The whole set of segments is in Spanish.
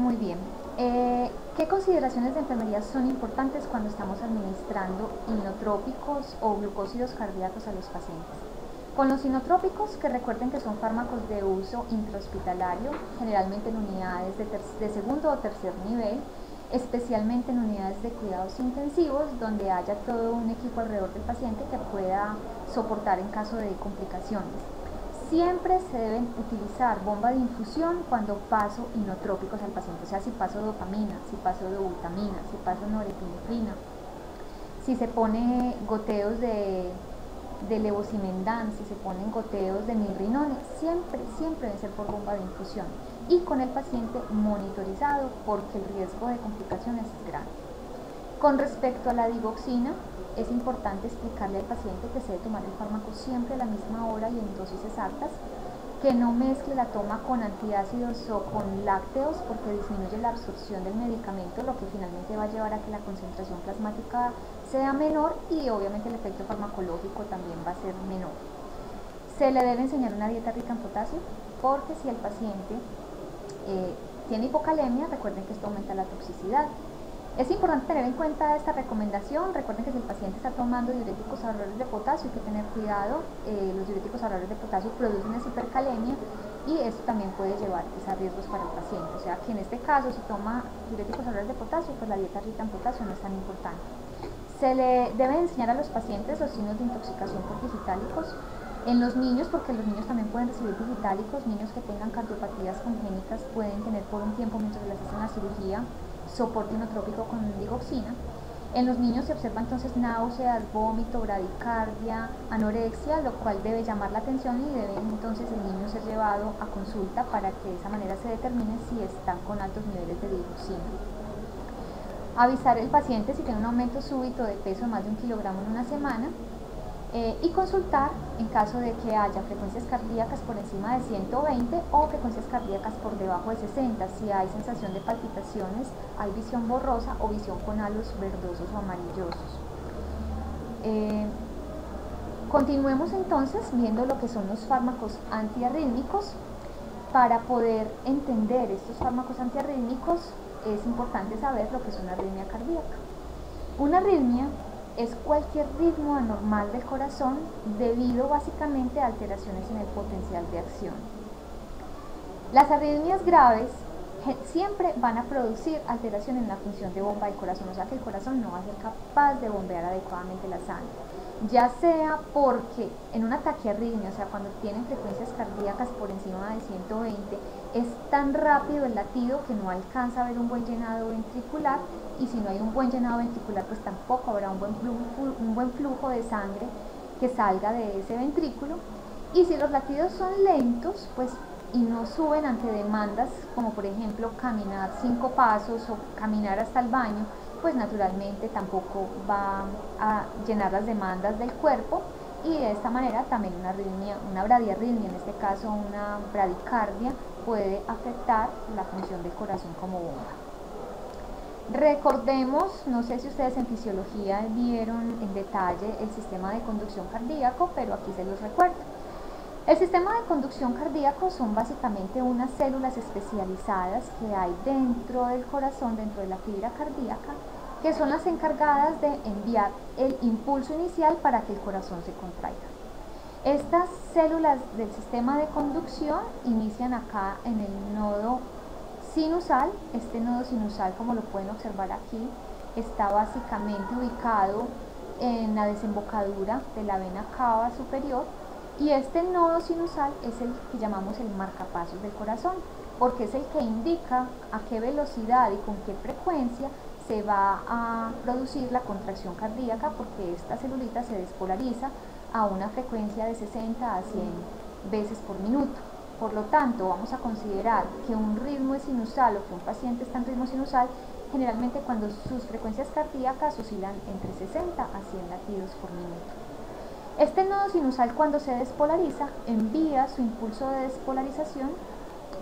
Muy bien. ¿Qué consideraciones de enfermería son importantes cuando estamos administrando inotrópicos o glucósidos cardíacos a los pacientes? Con los inotrópicos, que recuerden que son fármacos de uso intrahospitalario, generalmente en unidades de segundo o tercer nivel, especialmente en unidades de cuidados intensivos, donde haya todo un equipo alrededor del paciente que pueda soportar en caso de complicaciones. Siempre se deben utilizar bomba de infusión cuando paso inotrópicos al paciente, o sea, si paso dopamina, si paso dobutamina, si paso norepinefrina, si se pone goteos de levosimendan, si se ponen goteos de milrinone, siempre deben ser por bomba de infusión y con el paciente monitorizado porque el riesgo de complicaciones es grande. Con respecto a la digoxina, es importante explicarle al paciente que se debe tomar el fármaco siempre a la misma hora y en dosis exactas, que no mezcle la toma con antiácidos o con lácteos porque disminuye la absorción del medicamento, lo que finalmente va a llevar a que la concentración plasmática sea menor y obviamente el efecto farmacológico también va a ser menor. Se le debe enseñar una dieta rica en potasio porque si el paciente tiene hipocalemia, recuerden que esto aumenta la toxicidad. Es importante tener en cuenta esta recomendación. Recuerden que si el paciente está tomando diuréticos ahorradores de potasio, hay que tener cuidado. Los diuréticos ahorradores de potasio producen esa hipercalemia y esto también puede llevar a riesgos para el paciente. O sea que en este caso, si toma diuréticos ahorradores de potasio, pues la dieta rica en potasio no es tan importante. Se le debe enseñar a los pacientes los signos de intoxicación por digitálicos en los niños, porque los niños también pueden recibir digitálicos. Niños que tengan cardiopatías congénitas pueden tener por un tiempo mientras les hacen la cirugía soporte inotrópico con digoxina. En los niños se observa entonces náuseas, vómito, bradicardia, anorexia, lo cual debe llamar la atención y debe entonces el niño ser llevado a consulta para que de esa manera se determine si están con altos niveles de digoxina. Avisar al paciente si tiene un aumento súbito de peso de más de 1 kilogramo en una semana y consultar en caso de que haya frecuencias cardíacas por encima de 120 o frecuencias cardíacas por debajo de 60, si hay sensación de palpitaciones, hay visión borrosa o visión con halos verdosos o amarillosos. Continuemos entonces viendo lo que son los fármacos antiarrítmicos. Para poder entender estos fármacos antiarrítmicos es importante saber lo que es una arritmia cardíaca. Una arritmia es cualquier ritmo anormal del corazón debido básicamente a alteraciones en el potencial de acción. Las arritmias graves siempre van a producir alteración en la función de bomba del corazón, o sea que el corazón no va a ser capaz de bombear adecuadamente la sangre, ya sea porque en una taquiarritmia, o sea cuando tienen frecuencias cardíacas por encima de 120, es tan rápido el latido que no alcanza a haber un buen llenado ventricular, y si no hay un buen llenado ventricular pues tampoco habrá un buen flujo de sangre que salga de ese ventrículo. Y si los latidos son lentos pues y no suben ante demandas como por ejemplo caminar 5 pasos o caminar hasta el baño, pues naturalmente tampoco va a llenar las demandas del cuerpo y de esta manera también una arritmia, una bradiarritmia, en este caso una bradicardia, puede afectar la función del corazón como bomba. Recordemos, no sé si ustedes en fisiología vieron en detalle el sistema de conducción cardíaco, pero aquí se los recuerdo. El sistema de conducción cardíaco son básicamente unas células especializadas que hay dentro del corazón, dentro de la fibra cardíaca, que son las encargadas de enviar el impulso inicial para que el corazón se contraiga. Estas células del sistema de conducción inician acá en el nodo sinusal. Este nodo sinusal, como lo pueden observar aquí, está básicamente ubicado en la desembocadura de la vena cava superior, y este nodo sinusal es el que llamamos el marcapasos del corazón, porque es el que indica a qué velocidad y con qué frecuencia se va a producir la contracción cardíaca, porque esta celulita se despolariza a una frecuencia de 60 a 100 veces por minuto. Por lo tanto, vamos a considerar que un ritmo es sinusal o que un paciente está en ritmo sinusal generalmente cuando sus frecuencias cardíacas oscilan entre 60 a 100 latidos por minuto. Este nodo sinusal, cuando se despolariza, envía su impulso de despolarización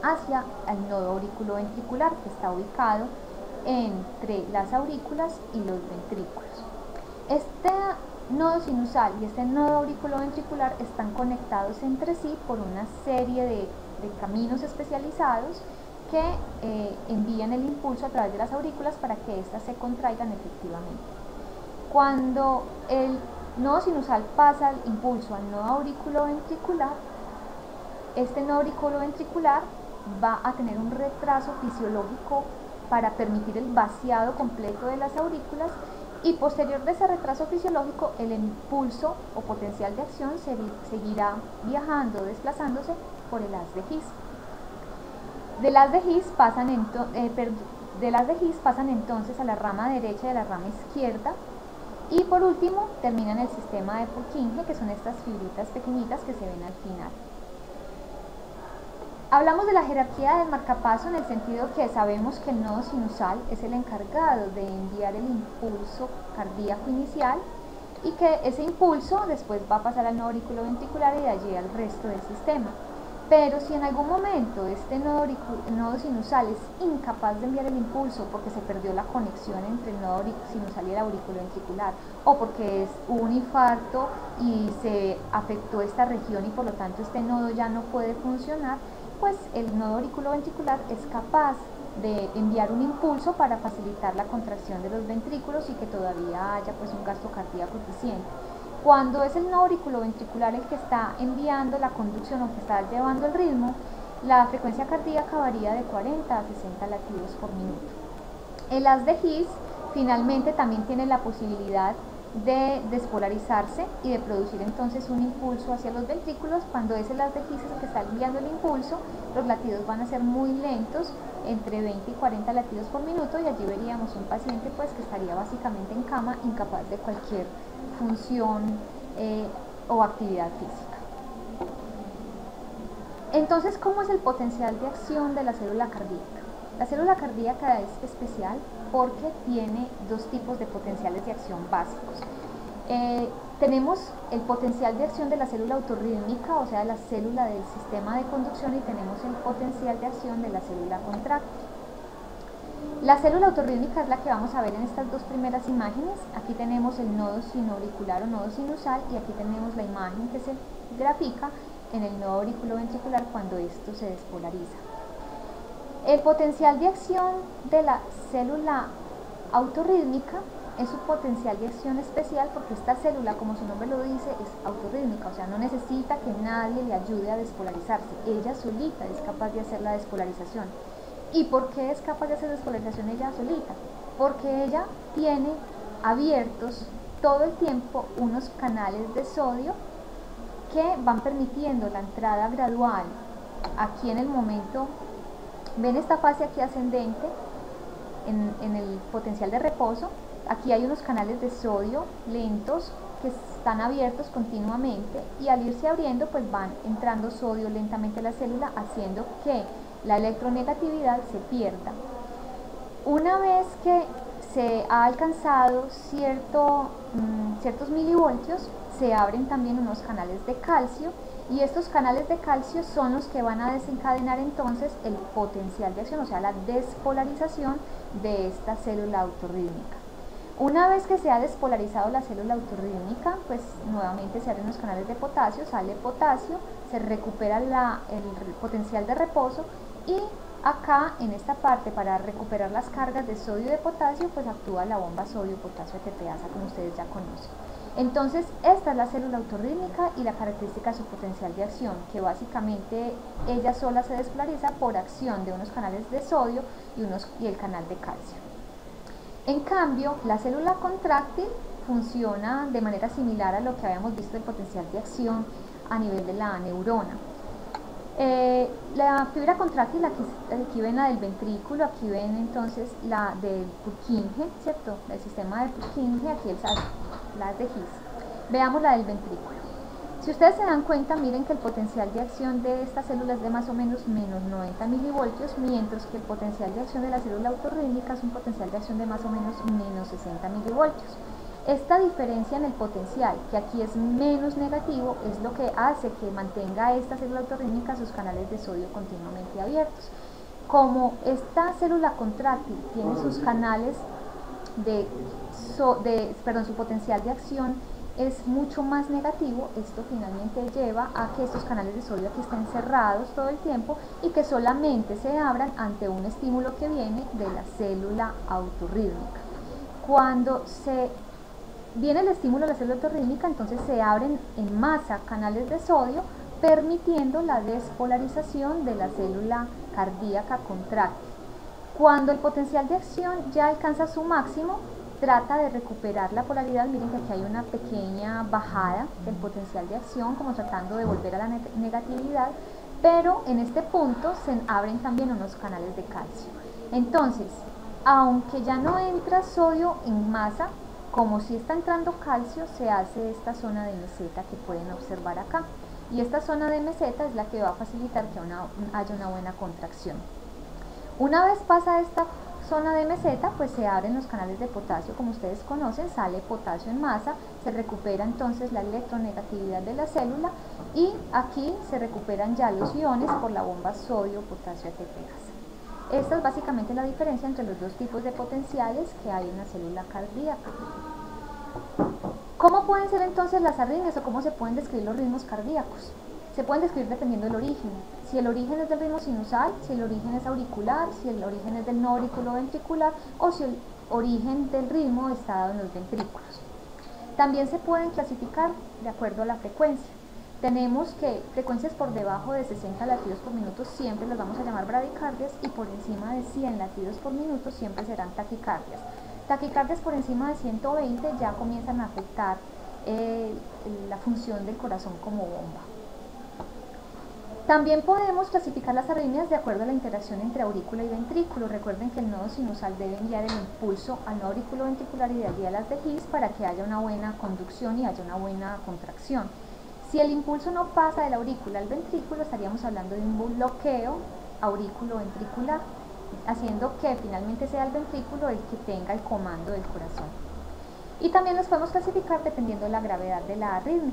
hacia el nodo auriculoventricular, que está ubicado entre las aurículas y los ventrículos. Este nodo sinusal y este nodo auriculoventricular están conectados entre sí por una serie de caminos especializados que envían el impulso a través de las aurículas para que éstas se contraigan efectivamente. Cuando el nodo sinusal pasa el impulso al nodo auriculoventricular, este nodo auriculoventricular va a tener un retraso fisiológico para permitir el vaciado completo de las aurículas, y posterior de ese retraso fisiológico el impulso o potencial de acción seguirá viajando, desplazándose por el haz de His. De las de His pasan entonces a la rama derecha y a la rama izquierda, y por último terminan el sistema de Purkinje, que son estas fibritas pequeñitas que se ven al final. Hablamos de la jerarquía del marcapaso en el sentido que sabemos que el nodo sinusal es el encargado de enviar el impulso cardíaco inicial, y que ese impulso después va a pasar al nodo auriculoventricular y de allí al resto del sistema. Pero si en algún momento este nodo sinusal es incapaz de enviar el impulso porque se perdió la conexión entre el nodo sinusal y el auriculoventricular, o porque hubo un infarto y se afectó esta región y por lo tanto este nodo ya no puede funcionar, pues el nodo auriculoventricular es capaz de enviar un impulso para facilitar la contracción de los ventrículos y que todavía haya pues un gasto cardíaco eficiente. Cuando es el nodo auriculoventricular el que está enviando la conducción o que está llevando el ritmo, la frecuencia cardíaca varía de 40 a 60 latidos por minuto. El haz de His finalmente también tiene la posibilidad de despolarizarse y de producir entonces un impulso hacia los ventrículos. Cuando es el haz de His el que está enviando el impulso, los latidos van a ser muy lentos, entre 20 y 40 latidos por minuto, y allí veríamos un paciente pues que estaría básicamente en cama, incapaz de cualquier función o actividad física. Entonces, ¿cómo es el potencial de acción de la célula cardíaca? La célula cardíaca es especial porque tiene dos tipos de potenciales de acción básicos. Tenemos el potencial de acción de la célula autorrítmica, o sea, de la célula del sistema de conducción, y tenemos el potencial de acción de la célula contráctil. La célula autorrítmica es la que vamos a ver en estas dos primeras imágenes. Aquí tenemos el nodo sinoauricular o nodo sinusal, y aquí tenemos la imagen que se grafica en el nodo auriculoventricular cuando esto se despolariza. El potencial de acción de la célula autorrítmica es un potencial de acción especial porque esta célula, como su nombre lo dice, es autorrítmica, o sea, no necesita que nadie le ayude a despolarizarse. Ella solita es capaz de hacer la despolarización. ¿Y por qué es capaz de hacer despolarización ella solita? Porque ella tiene abiertos todo el tiempo unos canales de sodio que van permitiendo la entrada gradual. Aquí en el momento, ven esta fase aquí ascendente en el potencial de reposo. Aquí hay unos canales de sodio lentos que están abiertos continuamente, y al irse abriendo pues van entrando sodio lentamente a la célula, haciendo que la electronegatividad se pierda. Una vez que se ha alcanzado ciertos milivoltios, se abren también unos canales de calcio, y estos canales de calcio son los que van a desencadenar entonces el potencial de acción, o sea, la despolarización de esta célula autorrítmica. Una vez que se ha despolarizado la célula autorrítmica, pues nuevamente se abren los canales de potasio, sale potasio, se recupera el potencial de reposo, y acá en esta parte, para recuperar las cargas de sodio y de potasio, pues actúa la bomba sodio-potasio ATPasa, como ustedes ya conocen. Entonces, esta es la célula autorrítmica y la característica de su potencial de acción, que básicamente ella sola se despolariza por acción de unos canales de sodio y el canal de calcio. En cambio, la célula contráctil funciona de manera similar a lo que habíamos visto del potencial de acción a nivel de la neurona. La fibra contráctil, aquí ven la del ventrículo, aquí ven entonces la del Purkinje, ¿cierto? El sistema de Purkinje, aquí la de His. Veamos la del ventrículo. Si ustedes se dan cuenta, miren que el potencial de acción de esta célula es de más o menos menos 90 milivoltios, mientras que el potencial de acción de la célula autorrítmica es un potencial de acción de más o menos menos 60 milivoltios. Esta diferencia en el potencial, que aquí es menos negativo, es lo que hace que mantenga esta célula autorrítmica sus canales de sodio continuamente abiertos. Como esta célula contráctil tiene sus canales su potencial de acción es mucho más negativo, esto finalmente lleva a que estos canales de sodio aquí estén cerrados todo el tiempo y que solamente se abran ante un estímulo que viene de la célula autorrítmica. Cuando viene el estímulo de la célula autorrítmica, entonces se abren en masa canales de sodio, permitiendo la despolarización de la célula cardíaca contráctil. Cuando el potencial de acción ya alcanza su máximo, trata de recuperar la polaridad. Miren que aquí hay una pequeña bajada del potencial de acción, como tratando de volver a la negatividad, pero en este punto se abren también unos canales de calcio. Entonces, aunque ya no entra sodio en masa, como si está entrando calcio, se hace esta zona de meseta que pueden observar acá. Y esta zona de meseta es la que va a facilitar que haya una buena contracción. Una vez pasa esta zona de meseta, pues se abren los canales de potasio, como ustedes conocen, sale potasio en masa, se recupera entonces la electronegatividad de la célula y aquí se recuperan ya los iones por la bomba sodio-potasio ATPase. Esta es básicamente la diferencia entre los dos tipos de potenciales que hay en la célula cardíaca. ¿Cómo pueden ser entonces las arritmias o cómo se pueden describir los ritmos cardíacos? Se pueden describir dependiendo del origen. Si el origen es del ritmo sinusal, si el origen es auricular, si el origen es del no auriculoventricular o si el origen del ritmo está dado en los ventrículos. También se pueden clasificar de acuerdo a la frecuencia. Tenemos que frecuencias por debajo de 60 latidos por minuto siempre los vamos a llamar bradicardias y por encima de 100 latidos por minuto siempre serán taquicardias. Taquicardias por encima de 120 ya comienzan a afectar la función del corazón como bomba. También podemos clasificar las arritmias de acuerdo a la interacción entre aurícula y ventrículo. Recuerden que el nodo sinusal debe enviar el impulso al nodo auriculoventricular y de allí a las de His para que haya una buena conducción y haya una buena contracción. Si el impulso no pasa de la aurícula al ventrículo, estaríamos hablando de un bloqueo auriculoventricular, haciendo que finalmente sea el ventrículo el que tenga el comando del corazón. Y también los podemos clasificar dependiendo de la gravedad de la arritmia.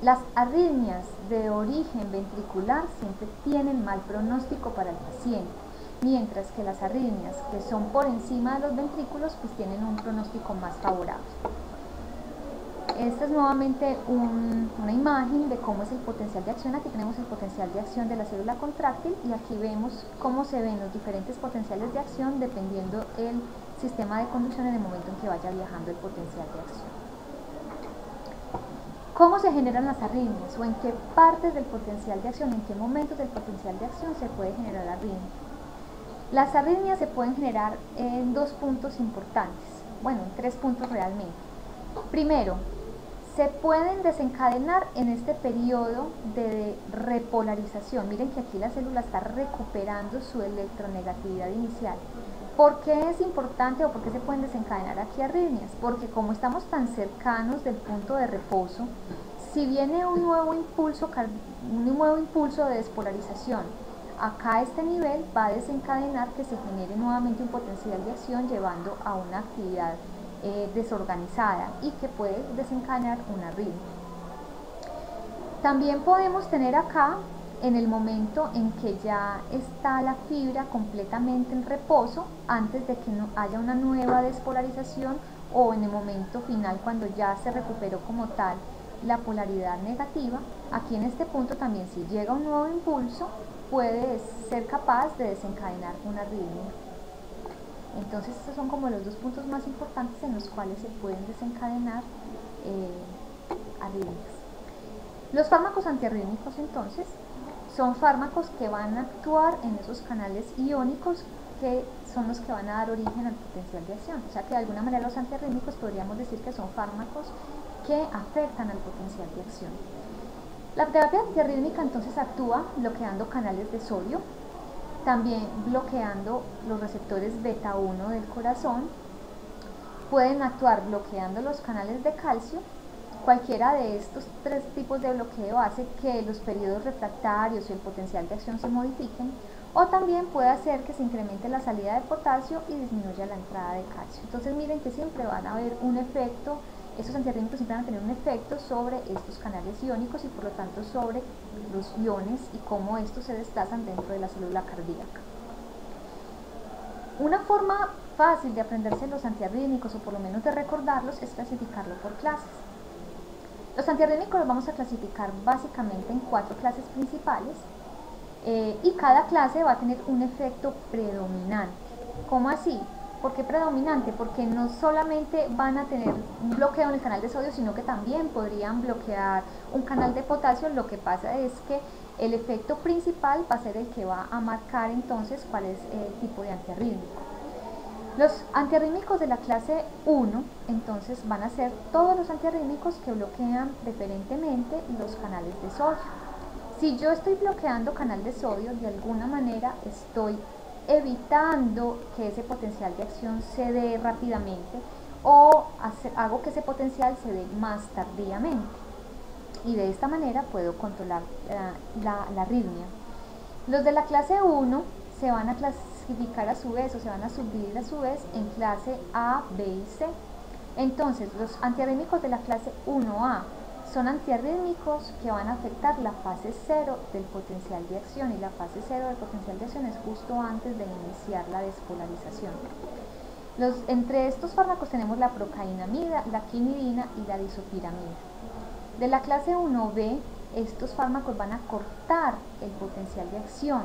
Las arritmias de origen ventricular siempre tienen mal pronóstico para el paciente, mientras que las arritmias que son por encima de los ventrículos pues tienen un pronóstico más favorable. Esta es nuevamente una imagen de cómo es el potencial de acción. Aquí tenemos el potencial de acción de la célula contráctil y aquí vemos cómo se ven los diferentes potenciales de acción dependiendo el sistema de conducción en el momento en que vaya viajando el potencial de acción. ¿Cómo se generan las arritmias? ¿O en qué partes del potencial de acción, en qué momentos del potencial de acción se puede generar arritmia? Las arritmias se pueden generar en dos puntos importantes, bueno, en 3 puntos realmente. Primero, se pueden desencadenar en este periodo de repolarización. Miren que aquí la célula está recuperando su electronegatividad inicial. ¿Por qué es importante o por qué se pueden desencadenar aquí arritmias? Porque como estamos tan cercanos del punto de reposo, si viene un nuevo impulso de despolarización acá a este nivel, va a desencadenar que se genere nuevamente un potencial de acción llevando a una actividad desorganizada y que puede desencadenar una arritmia. También podemos tener acá, en el momento en que ya está la fibra completamente en reposo, antes de que haya una nueva despolarización, o en el momento final cuando ya se recuperó como tal la polaridad negativa, aquí en este punto también si llega un nuevo impulso puede ser capaz de desencadenar una arritmia. Entonces estos son como los dos puntos más importantes en los cuales se pueden desencadenar arritmias. Los fármacos antiarrítmicos entonces son fármacos que van a actuar en esos canales iónicos que son los que van a dar origen al potencial de acción. O sea que de alguna manera los antiarrítmicos podríamos decir que son fármacos que afectan al potencial de acción. La terapia antiarrítmica entonces actúa bloqueando canales de sodio, también bloqueando los receptores beta 1 del corazón, pueden actuar bloqueando los canales de calcio. Cualquiera de estos 3 tipos de bloqueo hace que los periodos refractarios y el potencial de acción se modifiquen, o también puede hacer que se incremente la salida de potasio y disminuya la entrada de calcio. Entonces miren que siempre van a haber un efecto, estos antiarrítmicos siempre van a tener un efecto sobre estos canales iónicos y por lo tanto sobre los iones y cómo estos se desplazan dentro de la célula cardíaca. Una forma fácil de aprenderse los antiarrítmicos o por lo menos de recordarlos es clasificarlo por clases. Los antiarrítmicos los vamos a clasificar básicamente en 4 clases principales y cada clase va a tener un efecto predominante. ¿Cómo así? ¿Por qué predominante? Porque no solamente van a tener un bloqueo en el canal de sodio, sino que también podrían bloquear un canal de potasio. Lo que pasa es que el efecto principal va a ser el que va a marcar entonces cuál es el tipo de antiarrítmico. Los antiarrítmicos de la clase 1 entonces van a ser todos los antiarrítmicos que bloquean preferentemente los canales de sodio. Si yo estoy bloqueando canal de sodio, de alguna manera estoy evitando que ese potencial de acción se dé rápidamente o hago que ese potencial se dé más tardíamente, y de esta manera puedo controlar la arritmia. Los de la clase 1 se van a clasificar a su vez, o se van a subdividir a su vez en clase A, B y C. Entonces, los antiarrítmicos de la clase 1A son antiarrítmicos que van a afectar la fase 0 del potencial de acción, y la fase 0 del potencial de acción es justo antes de iniciar la despolarización. Entre estos fármacos tenemos la procainamida, la quinidina y la disopiramida. De la clase 1B, estos fármacos van a cortar el potencial de acción,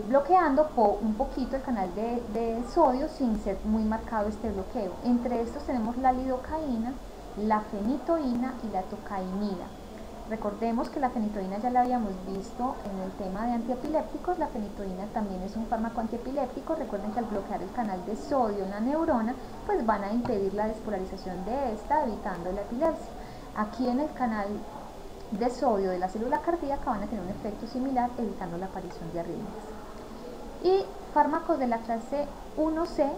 bloqueando un poquito el canal de sodio sin ser muy marcado este bloqueo. Entre estos tenemos la lidocaína, la fenitoína y la tocainida. Recordemos que la fenitoína ya la habíamos visto en el tema de antiepilépticos. La fenitoína también es un fármaco antiepiléptico. Recuerden que al bloquear el canal de sodio en la neurona, pues van a impedir la despolarización de esta, evitando la epilepsia. Aquí en el canal de sodio de la célula cardíaca van a tener un efecto similar, evitando la aparición de arritmias. Y fármacos de la clase 1C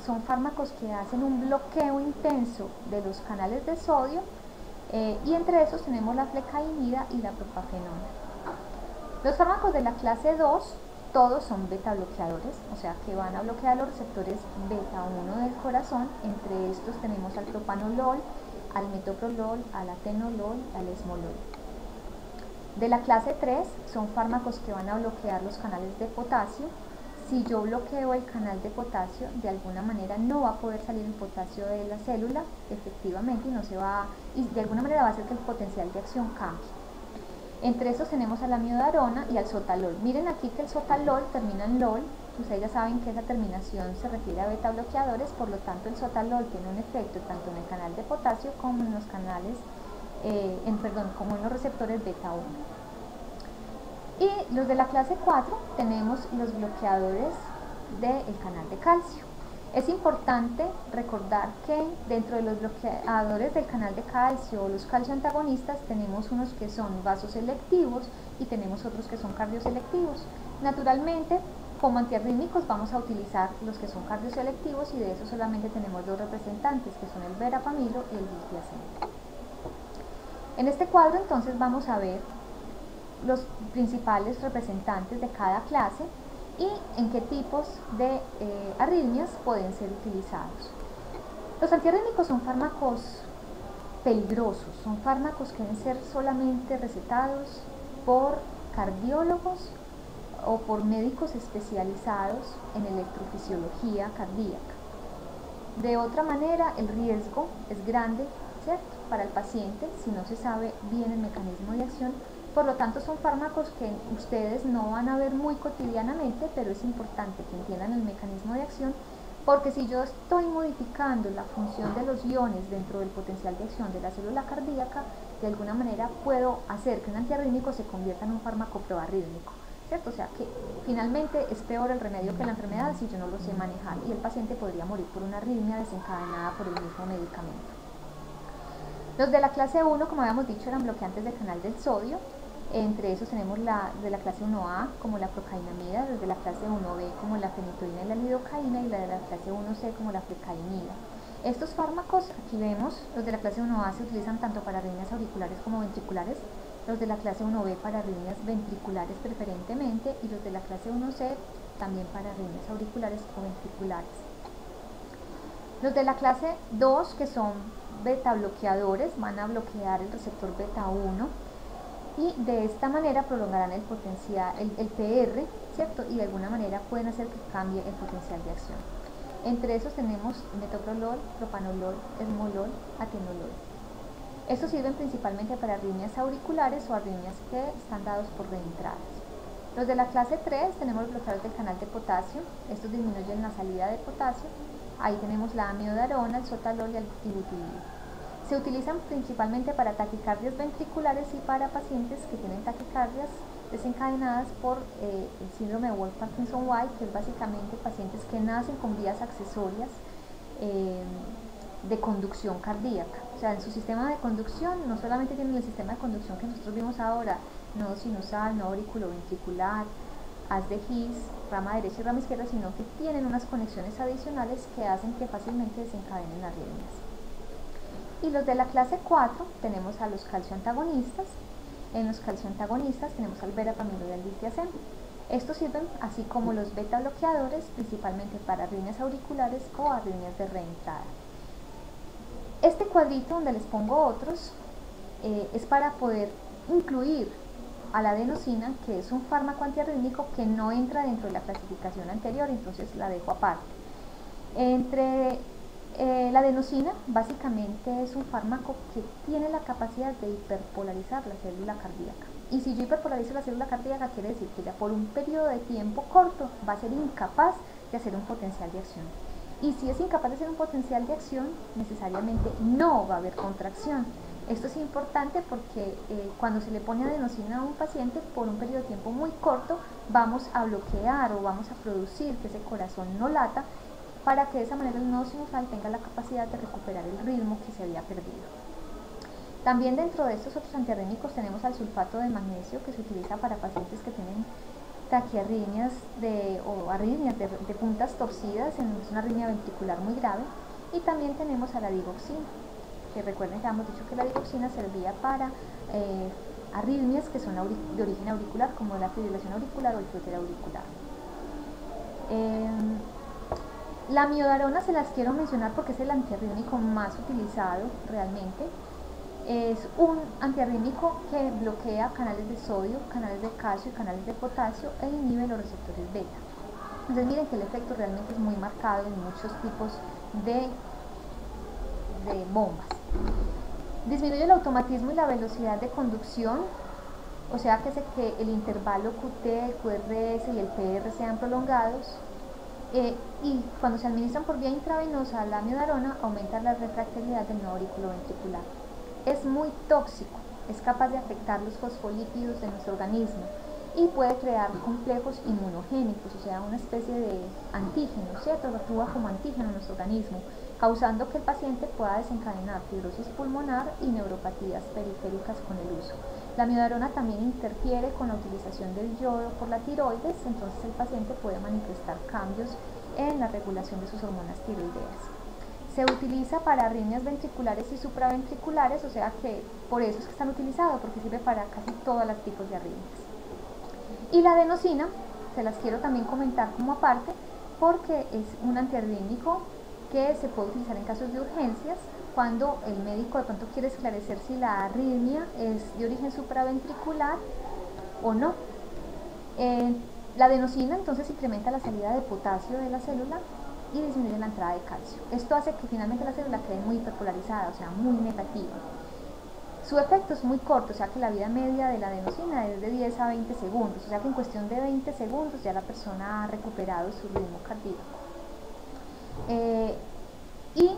son fármacos que hacen un bloqueo intenso de los canales de sodio, y entre esos tenemos la flecainida y la propafenona. Los fármacos de la clase 2 todos son beta bloqueadores, o sea que van a bloquear los receptores beta 1 del corazón. Entre estos tenemos al propanolol, al metoprolol, al atenolol, al esmolol. De la clase 3 son fármacos que van a bloquear los canales de potasio. Si yo bloqueo el canal de potasio, de alguna manera no va a poder salir el potasio de la célula efectivamente, y de alguna manera va a hacer que el potencial de acción cambie. Entre estos tenemos a la amiodarona y al sotalol. Miren aquí que el sotalol termina en lol. Ustedes ya saben que esa terminación se refiere a beta bloqueadores, por lo tanto el sotalol tiene un efecto tanto en el canal de potasio como en los canales, como en los receptores beta 1. Y los de la clase 4 tenemos los bloqueadores del canal de calcio. Es importante recordar que dentro de los bloqueadores del canal de calcio o los calcioantagonistas tenemos unos que son vasoselectivos y tenemos otros que son cardioselectivos. Naturalmente, como antiarrítmicos vamos a utilizar los que son cardioselectivos, y de eso solamente tenemos dos representantes, que son el verapamilo y el bisglicina. En este cuadro entonces vamos a ver los principales representantes de cada clase y en qué tipos de arritmias pueden ser utilizados. Los antiarrítmicos son fármacos peligrosos, son fármacos que deben ser solamente recetados por cardiólogos o por médicos especializados en electrofisiología cardíaca. De otra manera, el riesgo es grande, ¿cierto?, para el paciente si no se sabe bien el mecanismo de acción. Por lo tanto, son fármacos que ustedes no van a ver muy cotidianamente, pero es importante que entiendan el mecanismo de acción, porque si yo estoy modificando la función de los iones dentro del potencial de acción de la célula cardíaca, de alguna manera puedo hacer que un antiarrítmico se convierta en un fármaco proarrítmico, ¿cierto? O sea que finalmente es peor el remedio que la enfermedad si yo no lo sé manejar, y el paciente podría morir por una arritmia desencadenada por el mismo medicamento. Los de la clase 1, como habíamos dicho, eran bloqueantes del canal del sodio. Entre esos tenemos de la clase 1A como la procainamida, los de la clase 1B como la fenitoína y la lidocaína, y la de la clase 1C como la flecainida. Estos fármacos, aquí vemos, los de la clase 1A se utilizan tanto para arritmias auriculares como ventriculares, los de la clase 1B para arritmias ventriculares preferentemente, y los de la clase 1C también para arritmias auriculares o ventriculares. Los de la clase 2, que son beta bloqueadores, van a bloquear el receptor beta 1, y de esta manera prolongarán el potencial, el PR, ¿cierto? Y de alguna manera pueden hacer que cambie el potencial de acción. Entre esos tenemos metoprolol, propanolol, esmolol, atenolol. Estos sirven principalmente para arritmias auriculares o arritmias que están dados por reentradas. Los de la clase 3 tenemos bloqueadores del canal de potasio. Estos disminuyen la salida de potasio. Ahí tenemos la amiodarona, el sotalol y el ibutidil. Se utilizan principalmente para taquicardias ventriculares y para pacientes que tienen taquicardias desencadenadas por el síndrome de Wolff-Parkinson-White, que es básicamente pacientes que nacen con vías accesorias de conducción cardíaca. O sea, en su sistema de conducción no solamente tienen el sistema de conducción que nosotros vimos ahora, nodo sinusal, nodo auriculoventricular, haz de His, rama derecha y rama izquierda, sino que tienen unas conexiones adicionales que hacen que fácilmente desencadenen arritmias. Y los de la clase 4 tenemos a los calcioantagonistas. En los calcioantagonistas tenemos al verapamilo y al litiazem. Estos sirven, así como los beta bloqueadores, principalmente para arritmias auriculares o arritmias de reentrada. Este cuadrito donde les pongo otros es para poder incluir a la adenosina, que es un fármaco antiarrítmico que no entra dentro de la clasificación anterior, entonces la dejo aparte. La adenosina básicamente es un fármaco que tiene la capacidad de hiperpolarizar la célula cardíaca. Y si yo hiperpolarizo la célula cardíaca, quiere decir que ya por un periodo de tiempo corto va a ser incapaz de hacer un potencial de acción. Y si es incapaz de hacer un potencial de acción, necesariamente no va a haber contracción. Esto es importante porque cuando se le pone adenosina a un paciente por un periodo de tiempo muy corto, vamos a bloquear o vamos a producir que ese corazón no lata, para que de esa manera el nodo sinusal tenga la capacidad de recuperar el ritmo que se había perdido. También dentro de estos otros antiarrítmicos tenemos al sulfato de magnesio, que se utiliza para pacientes que tienen taquiarritmias o arritmias de puntas torcidas, es una arritmia ventricular muy grave. Y también tenemos a la digoxina, que recuerden que hemos dicho que la digoxina servía para arritmias que son de origen auricular, como la fibrilación auricular o el flúter auricular. La amiodarona se las quiero mencionar porque es el antiarrítmico más utilizado realmente. Es un antiarrítmico que bloquea canales de sodio, canales de calcio y canales de potasio e inhibe los receptores beta. Entonces miren que el efecto realmente es muy marcado en muchos tipos de bombas. Disminuye el automatismo y la velocidad de conducción, o sea que hace que el intervalo QT, el QRS y el PR sean prolongados. Y cuando se administran por vía intravenosa la amiodarona, aumenta la refractariedad del nodo auriculoventricular. Es muy tóxico, es capaz de afectar los fosfolípidos de nuestro organismo y puede crear complejos inmunogénicos, o sea, una especie de antígeno, ¿cierto? Actúa como antígeno en nuestro organismo, causando que el paciente pueda desencadenar fibrosis pulmonar y neuropatías periféricas con el uso. La amiodarona también interfiere con la utilización del yodo por la tiroides, entonces el paciente puede manifestar cambios en la regulación de sus hormonas tiroideas. Se utiliza para arritmias ventriculares y supraventriculares, o sea que por eso es que están utilizados, porque sirve para casi todos los tipos de arritmias. Y la adenosina, se las quiero también comentar como aparte, porque es un antiarrítmico que se puede utilizar en casos de urgencias, cuando el médico de pronto quiere esclarecer si la arritmia es de origen supraventricular o no. La adenosina entonces incrementa la salida de potasio de la célula y disminuye la entrada de calcio. Esto hace que finalmente la célula quede muy hiperpolarizada, o sea, muy negativa. Su efecto es muy corto, o sea que la vida media de la adenosina es de 10 a 20 segundos, o sea que en cuestión de 20 segundos ya la persona ha recuperado su ritmo cardíaco. Y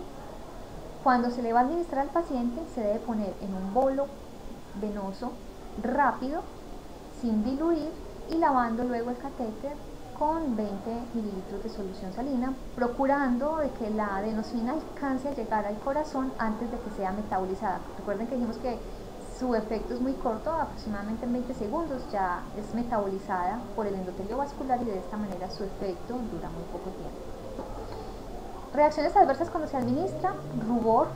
cuando se le va a administrar al paciente, se debe poner en un bolo venoso rápido, sin diluir, y lavando luego el catéter con 20 mililitros de solución salina, procurando de que la adenosina alcance a llegar al corazón antes de que sea metabolizada. Recuerden que dijimos que su efecto es muy corto, aproximadamente en 20 segundos ya es metabolizada por el endotelio vascular y de esta manera su efecto dura muy poco tiempo. Reacciones adversas cuando se administra: rubor,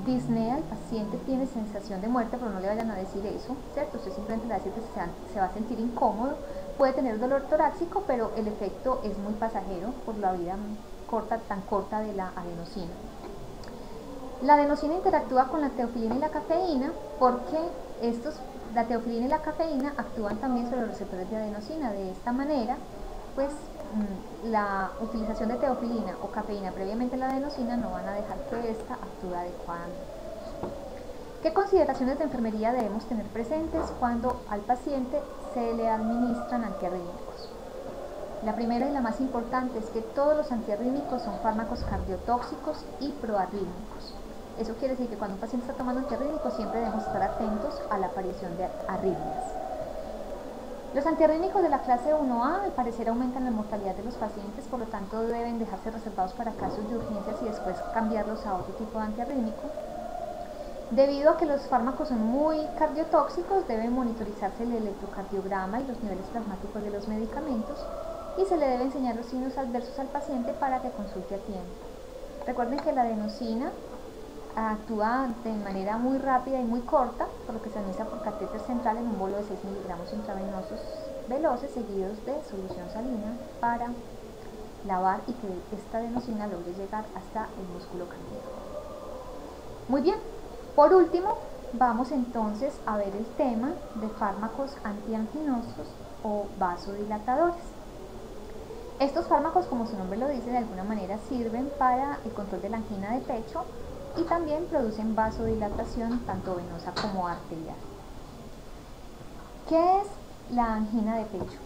disnea, el paciente tiene sensación de muerte, pero no le vayan a decir eso, ¿cierto? Usted simplemente le va a decir que se va a sentir incómodo, puede tener dolor torácico, pero el efecto es muy pasajero por la vida tan corta de la adenosina. La adenosina interactúa con la teofilina y la cafeína porque la teofilina y la cafeína actúan también sobre los receptores de adenosina. De esta manera, pues la utilización de teofilina o cafeína previamente a la adenosina no van a dejar que ésta actúe adecuadamente. ¿Qué consideraciones de enfermería debemos tener presentes cuando al paciente se le administran antiarrítmicos? La primera y la más importante es que todos los antiarrítmicos son fármacos cardiotóxicos y proarrítmicos. Eso quiere decir que cuando un paciente está tomando antiarrítmicos siempre debemos estar atentos a la aparición de arritmias. Los antiarrítmicos de la clase 1A al parecer aumentan la mortalidad de los pacientes, por lo tanto deben dejarse reservados para casos de urgencias y después cambiarlos a otro tipo de antiarrítmico. Debido a que los fármacos son muy cardiotóxicos, debe monitorizarse el electrocardiograma y los niveles plasmáticos de los medicamentos y se le debe enseñar los signos adversos al paciente para que consulte a tiempo. Recuerden que la adenosina actúa de manera muy rápida y muy corta, por lo que se administra por catéter central en un bolo de 6 miligramos intravenosos veloces seguidos de solución salina para lavar y que esta adenosina logre llegar hasta el músculo cardíaco. Muy bien, por último vamos entonces a ver el tema de fármacos antianginosos o vasodilatadores. Estos fármacos, como su nombre lo dice, de alguna manera sirven para el control de la angina de pecho y también producen vasodilatación tanto venosa como arterial. ¿Qué es la angina de pecho?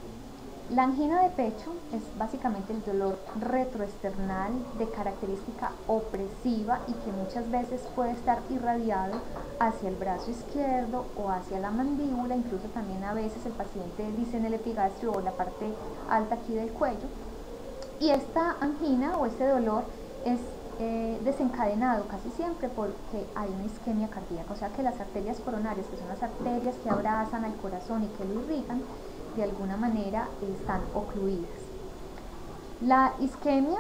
La angina de pecho es básicamente el dolor retroesternal de característica opresiva y que muchas veces puede estar irradiado hacia el brazo izquierdo o hacia la mandíbula, incluso también a veces el paciente dice en el epigastrio o la parte alta aquí del cuello. Y esta angina o este dolor es desencadenado casi siempre porque hay una isquemia cardíaca, o sea que las arterias coronarias, que son las arterias que abrazan al corazón y que lo irrigan, de alguna manera están ocluidas. La isquemia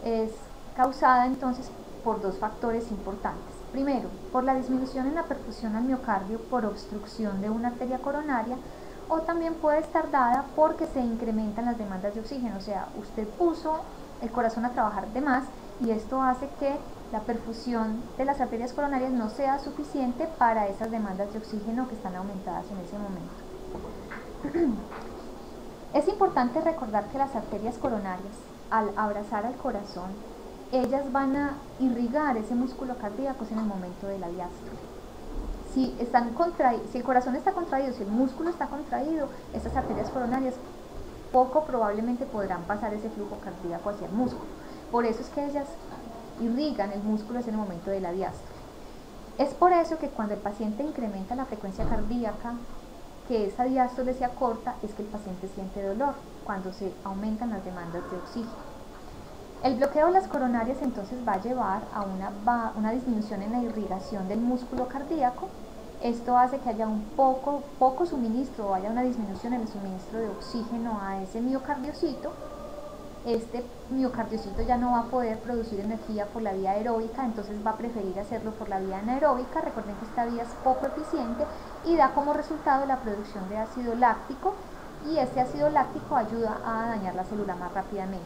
es causada entonces por dos factores importantes. Primero, por la disminución en la perfusión al miocardio por obstrucción de una arteria coronaria, o también puede estar dada porque se incrementan las demandas de oxígeno, o sea, usted puso el corazón a trabajar de más y esto hace que la perfusión de las arterias coronarias no sea suficiente para esas demandas de oxígeno que están aumentadas en ese momento. Es importante recordar que las arterias coronarias, al abrazar al corazón, ellas van a irrigar ese músculo cardíaco en el momento de la diástole. Si el corazón está contraído, si el músculo está contraído, esas arterias coronarias poco probablemente podrán pasar ese flujo cardíaco hacia el músculo. Por eso es que ellas irrigan el músculo en el momento de la diástole. Es por eso que cuando el paciente incrementa la frecuencia cardíaca, que esa diástole se acorta, es que el paciente siente dolor cuando se aumentan las demandas de oxígeno. El bloqueo de las coronarias entonces va a llevar a una disminución en la irrigación del músculo cardíaco. Esto hace que haya un poco suministro o haya una disminución en el suministro de oxígeno a ese miocardiocito. Este miocardiocito ya no va a poder producir energía por la vía aeróbica, entonces va a preferir hacerlo por la vía anaeróbica. Recuerden que esta vía es poco eficiente y da como resultado la producción de ácido láctico, y este ácido láctico ayuda a dañar la célula más rápidamente.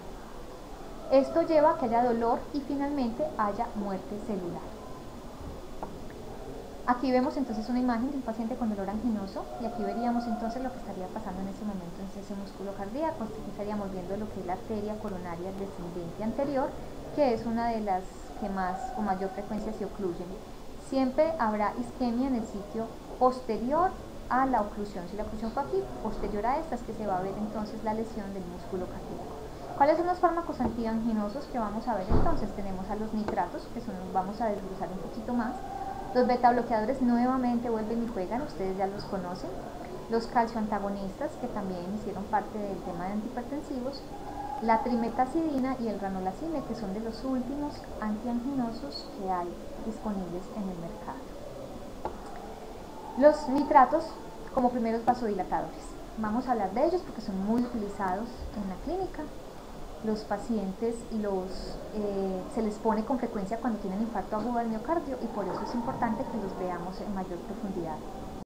Esto lleva a que haya dolor y finalmente haya muerte celular. Aquí vemos entonces una imagen de un paciente con dolor anginoso y aquí veríamos entonces lo que estaría pasando en ese momento en ese músculo cardíaco. Aquí estaríamos viendo lo que es la arteria coronaria descendente anterior, que es una de las que más o mayor frecuencia se ocluyen. Siempre habrá isquemia en el sitio posterior a la oclusión. Si la oclusión fue aquí, posterior a esta es que se va a ver entonces la lesión del músculo cardíaco. ¿Cuáles son los fármacos antianginosos que vamos a ver entonces? Tenemos a los nitratos, que vamos a desglosar un poquito más. Los betabloqueadores nuevamente vuelven y juegan, ustedes ya los conocen. Los calcioantagonistas, que también hicieron parte del tema de antihipertensivos. La trimetazidina y el ranolazine, que son de los últimos antianginosos que hay disponibles en el mercado. Los nitratos como primeros vasodilatadores. Vamos a hablar de ellos porque son muy utilizados en la clínica. Los pacientes se les pone con frecuencia cuando tienen infarto agudo al miocardio y por eso es importante que los veamos en mayor profundidad.